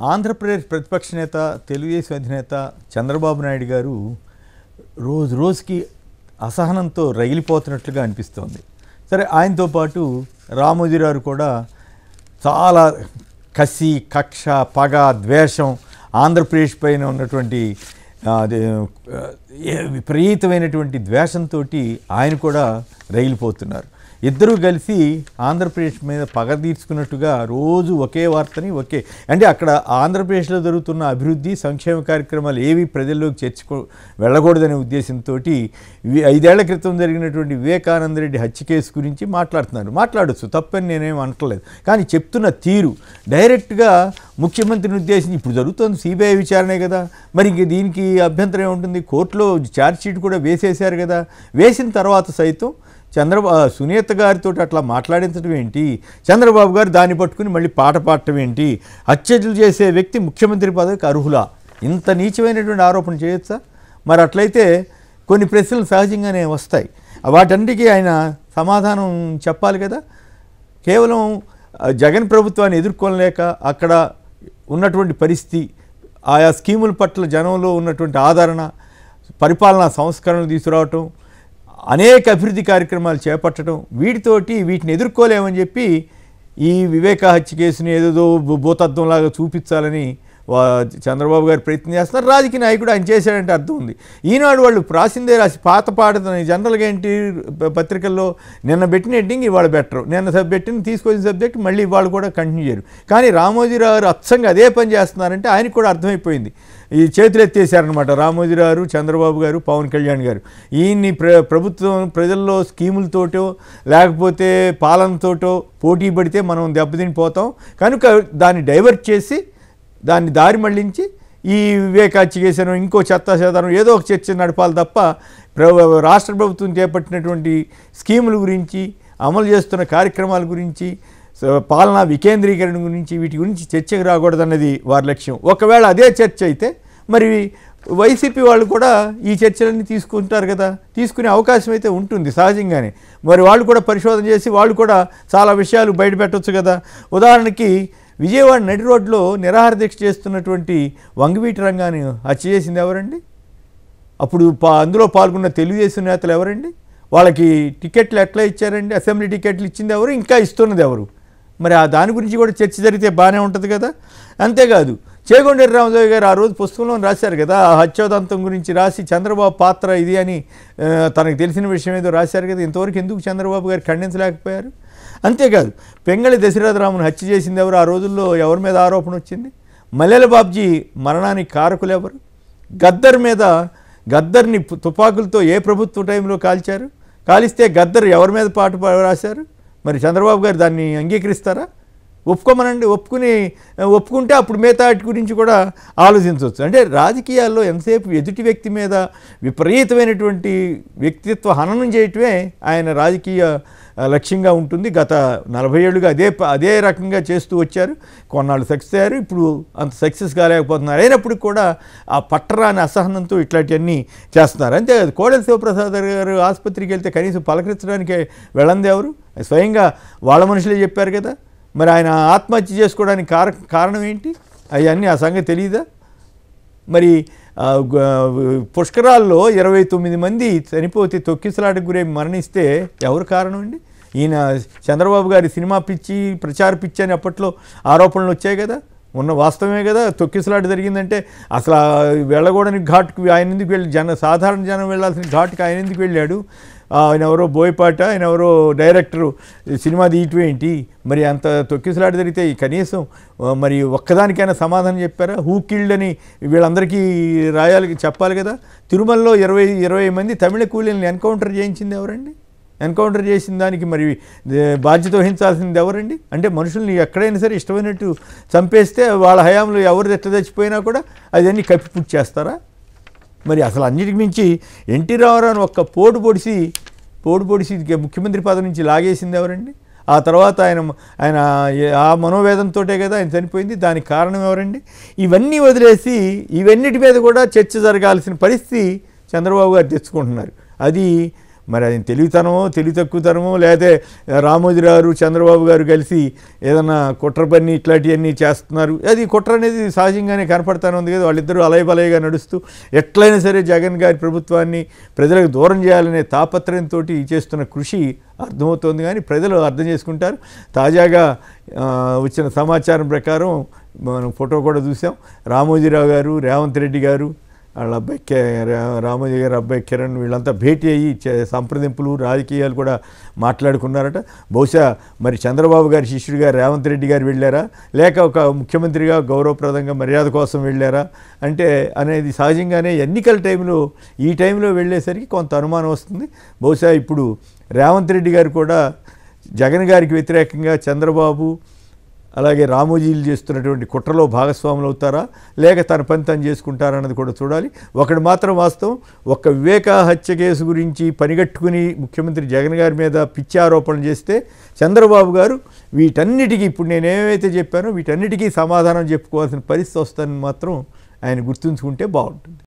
ఆంధ్రప్రదేశ్ ప్రతిపక్ష నేత తెలుగుదేశం అధినేత చంద్రబాబు నాయుడు గారు రోజు రోజుకి అసహనంతో రగిలిపోతున్నట్లుగా అనిపిస్తోంది. సరే, ఆయనతో పాటు రామోజీరావు కూడా చాలా కసి, కక్ష, పగ, ద్వేషం, ఆంధ్రప్రదేశ్ పైన ఉన్నటువంటి విపరీతమైనటువంటి ద్వేషంతో ఆయన కూడా రగిలిపోతున్నారు. ఇద్దరూ కలిసి ఆంధ్రప్రదేశ్ మీద పగ తీర్చుకున్నట్టుగా రోజు ఒకే వార్తని అంటే అక్కడ ఆంధ్రప్రదేశ్లో జరుగుతున్న అభివృద్ధి సంక్షేమ కార్యక్రమాలు ఏవి ప్రజల్లోకి వెళ్ళకూడదనే ఉద్దేశంతో 5 ఏళ్ల క్రితం జరిగినటువంటి వివేకానంద రెడ్డి హత్య కేసు గురించి మాట్లాడచ్చు, తప్పని నేనేం అంటలేదు. కానీ చెప్తున్న తీరు డైరెక్ట్గా ముఖ్యమంత్రిని ఉద్దేశించి, ఇప్పుడు జరుగుతుంది సిబిఐ విచారణే కదా, మరి ఇంక దీనికి అభ్యంతరం ఏముంటుంది? కోర్టులో ఛార్జ్షీట్ కూడా వేసేశారు కదా. వేసిన తర్వాత సైతం సునీత గారితో అట్లా మాట్లాడించడం ఏంటి? చంద్రబాబు గారు దాన్ని పట్టుకుని మళ్ళీ పాట పాడటం ఏంటి? హత్యలు చేసే వ్యక్తి ముఖ్యమంత్రి పదవికి అర్హులా? ఇంత నీచమైనటువంటి ఆరోపణ చేయొచ్చా? మరి అట్లయితే కొన్ని ప్రశ్నలు సహజంగానే వస్తాయి. వాటన్నిటికీ ఆయన సమాధానం చెప్పాలి కదా. కేవలం జగన్ ప్రభుత్వాన్ని ఎదుర్కోలేక అక్కడ ఉన్నటువంటి పరిస్థితి, ఆయా స్కీముల పట్ల జనంలో ఉన్నటువంటి ఆదరణ, పరిపాలనా సంస్కరణలు తీసుకురావటం, అనేక అభివృద్ధి కార్యక్రమాలు చేపట్టడం, వీటిని ఎదుర్కోలేమని చెప్పి ఈ వివేక హత్య కేసుని ఏదో భూతత్వంలాగా చూపించాలని చంద్రబాబు గారు ప్రయత్నం చేస్తున్నారు. రాజకీయ నాయకుడు ఆయన చేశాడంటే అర్థం ఉంది. ఈనాడు వాళ్ళు రాసిందే రాసి పాత పాడుతున్నాయి. జనరల్గా ఏంటి, పత్రికల్లో నిన్న పెట్టిన హెడ్డింగ్ ఇవాళ బెటరు, నిన్న పెట్టిన తీసుకొచ్చిన సబ్జెక్ట్ మళ్ళీ ఇవాళ కూడా కంటిన్యూ చేయరు. కానీ రామోజీరావు అచ్చంగా అదే పని చేస్తున్నారంటే ఆయనకు కూడా అర్థమైపోయింది. ఈ చేతులు ఎత్తేసారనమాట రామోజీరావు, చంద్రబాబు గారు, పవన్ కళ్యాణ్ గారు. ఈయన్ని ప్రభుత్వం ప్రజల్లో స్కీములతోటో లేకపోతే పాలనతోటో పోటీ పడితే మనం దెబ్బతినిపోతాం కనుక దాన్ని డైవర్ట్ చేసి దాన్ని దారి మళ్లించి ఈ వివేక హత్య కేసును ఇంకో చెత్తాచెదారం ఏదో ఒక చర్చ నడపాలి తప్ప రాష్ట్ర ప్రభుత్వం చేపట్టినటువంటి స్కీముల గురించి, అమలు చేస్తున్న కార్యక్రమాల గురించి, పాలనా వికేంద్రీకరణ గురించి, వీటి గురించి చర్చకు రాకూడదన్నది వారి లక్ష్యం. ఒకవేళ అదే చర్చ అయితే మరి వైసీపీ వాళ్ళు కూడా ఈ చర్చలన్నీ తీసుకుంటారు కదా, తీసుకునే అవకాశం అయితే ఉంటుంది సహజంగానే. మరి వాళ్ళు కూడా పరిశోధన చేసి వాళ్ళు కూడా చాలా విషయాలు బయటపెట్టవచ్చు కదా. ఉదాహరణకి విజయవాడ నడి రోడ్లో నిరాహార దీక్ష చేస్తున్నటువంటి వంగవీటి రంగాన్ని హత్య చేసింది ఎవరండి? అప్పుడు అందులో పాల్గొన్న తెలుగుదేశం నేతలు ఎవరండి? వాళ్ళకి టికెట్లు ఎట్లా ఇచ్చారండి? అసెంబ్లీ టికెట్లు ఇచ్చింది ఎవరు? ఇంకా ఇస్తున్నది ఎవరు? మరి దాని గురించి కూడా చర్చ జరిగితే బాగానే ఉంటుంది కదా. అంతేకాదు, చేగొండేరు రామదేవి గారు ఆ రోజు పుస్తకంలో రాశారు కదా, ఆ హత్యోదంతం గురించి రాసి చంద్రబాబు పాత్ర ఇది అని తనకు తెలిసిన విషయం ఏదో రాశారు కదా. ఇంతవరకు ఎందుకు చంద్రబాబు గారు ఖండించలేకపోయారు? అంతేకాదు, పెంగళి దశరథరామును హత్య చేసింది ఎవరు? ఆ రోజుల్లో ఎవరి మీద ఆరోపణ వచ్చింది? మల్లెల బాబ్జీ మరణానికి కారకులు ఎవరు? గద్దర్ని తుపాకులతో ఏ ప్రభుత్వ టైంలో కాలిస్తే గద్దర్ ఎవరి మీద పాటు రాశారు? మరి చంద్రబాబు గారు దాన్ని అంగీకరిస్తారా? ఒప్పుకోమనండి. ఒప్పుకుంటే అప్పుడు మిగతా వాటి గురించి కూడా ఆలోచించవచ్చు. అంటే రాజకీయాల్లో ఎంతసేపు ఎదుటి వ్యక్తి మీద విపరీతమైనటువంటి వ్యక్తిత్వ హననం చేయటమే ఆయన రాజకీయ లక్ష్యంగా ఉంటుంది. గత 40 ఏళ్ళుగా అదే రకంగా చేస్తూ వచ్చారు. కొన్నాళ్ళు సక్సెస్ అయ్యారు, ఇప్పుడు అంత సక్సెస్ కాలేకపోతున్నారు. అయినప్పటికీ కూడా ఆ పట్టరాని అసహనంతో ఇట్లాంటివన్నీ చేస్తున్నారు. అంతేకాదు, కోడెల శివప్రసాద్ గారు ఆసుపత్రికి వెళ్తే కనీసం పలకరించడానికి వెళ్ళంది ఎవరు? స్వయంగా వాళ్ళ మనుషులే చెప్పారు కదా. మరి ఆయన ఆత్మహత్య చేసుకోవడానికి కారణం ఏంటి? అవన్నీ ఆ సంగతి తెలియదా? మరి పుష్కరాల్లో 29 మంది చనిపోతే, తొక్కిసలాటకు గురై మరణిస్తే ఎవరు కారణం అండి? ఈయన చంద్రబాబు గారి సినిమా పిచ్చి, ప్రచార పిచ్చి అని అప్పట్లో ఆరోపణలు వచ్చాయి కదా. ఉన్న వాస్తవమే కదా. తొక్కిసలాట జరిగిందంటే అసలు వెళ్ళకూడని ఘాట్కు ఆయన ఎందుకు వెళ్ళి, సాధారణ జనం వెళ్ళాల్సిన ఘాట్కి ఆయన ఎందుకు వెళ్ళాడు? ఆయన ఎవరో బోయపాట, ఆయన ఎవరో డైరెక్టరు సినిమా తీయటం ఏంటి? మరి అంత తొక్కిసలాట జరిగితే కనీసం మరి ఒక్కదానికైనా సమాధానం చెప్పారా? హూ కిల్డ్ అని వీళ్ళందరికీ చెప్పాలి కదా. తిరుమలలో 20 మంది తమిళ కూలీలను ఎన్కౌంటర్ చేయించింది ఎవరండి? ఎన్కౌంటర్ చేసిన దానికి మరి బాధ్యత వహించాల్సింది ఎవరండి? అంటే మనుషుల్ని ఎక్కడైనా సరే ఇష్టమైనట్టు చంపేస్తే వాళ్ళ హయాంలో ఎవరు ఎట్ట చచ్చిపోయినా కూడా అదన్నీ కప్పిపుచ్చి చేస్తారా? మరి అసలు అన్నిటికి మించి ఎన్టీ రామారావును ఒక్క పోటు పొడిసి ముఖ్యమంత్రి పదవి నుంచి లాగేసింది ఎవరండి? ఆ తర్వాత ఆయన ఆ మనోవేదంతోటే కదా ఆయన చనిపోయింది. దానికి కారణం ఎవరండి? ఇవన్నీ వదిలేసి ఇవన్నిటి మీద కూడా చర్చ జరగాల్సిన పరిస్థితి చంద్రబాబు గారు తెచ్చుకుంటున్నారు. అది మరి ఆయన తెలివి తక్కువతనమో లేకపోతే రామోజీరావు చంద్రబాబు గారు కలిసి ఏదన్నా కుట్ర పని ఇట్లాంటివన్నీ చేస్తున్నారు. అది కుట్ర అనేది సహజంగానే కనపడతానే ఉంది కదా. వాళ్ళిద్దరూ అలయబలయగా నడుస్తూ ఎట్లయినా సరే జగన్ గారి ప్రభుత్వాన్ని ప్రజలకు దూరం చేయాలనే తాపత్రయంతో చేస్తున్న కృషి అర్థమవుతోంది. కానీ ప్రజలు అర్థం చేసుకుంటారు. తాజాగా వచ్చిన సమాచారం ప్రకారం మనం ఫోటో కూడా చూసాం. రామోజీరావు గారు, రేవంత్ రెడ్డి గారు, వాళ్ళ అబ్బాయి రామోజీ గారు అబ్బాయి కిరణ్ వీళ్ళంతా భేటీ అయ్యి సంప్రదింపులు రాజకీయాలు కూడా మాట్లాడుకున్నారట. బహుశా మరి చంద్రబాబు గారి శిష్యుడిగా రేవంత్ రెడ్డి గారు వెళ్ళారా, లేక ఒక ముఖ్యమంత్రిగా గౌరవప్రదంగా మర్యాద కోసం వెళ్ళారా అంటే అనేది సహజంగానే ఎన్నికల టైంలో ఈ టైంలో వెళ్ళేసరికి కొంత అనుమానం వస్తుంది. బహుశా ఇప్పుడు రేవంత్ రెడ్డి గారు కూడా జగన్ గారికి వ్యతిరేకంగా చంద్రబాబు అలాగే రామోజీలు చేస్తున్నటువంటి కుట్రలో భాగస్వాములు అవుతారా, లేక తన పని తను చేసుకుంటారా అన్నది కూడా చూడాలి. ఒకటి మాత్రం వాస్తవం, ఒక్క వివేక హత్య కేసు గురించి పనిగట్టుకుని ముఖ్యమంత్రి జగన్ గారి మీద పిచ్చి ఆరోపణలు చేస్తే చంద్రబాబు గారు వీటన్నిటికీ ఇప్పుడు నేనేమైతే చెప్పానో వీటన్నిటికీ సమాధానం చెప్పుకోవాల్సిన పరిస్థితి వస్తుందని మాత్రం ఆయన గుర్తుంచుకుంటే బాగుంటుంది.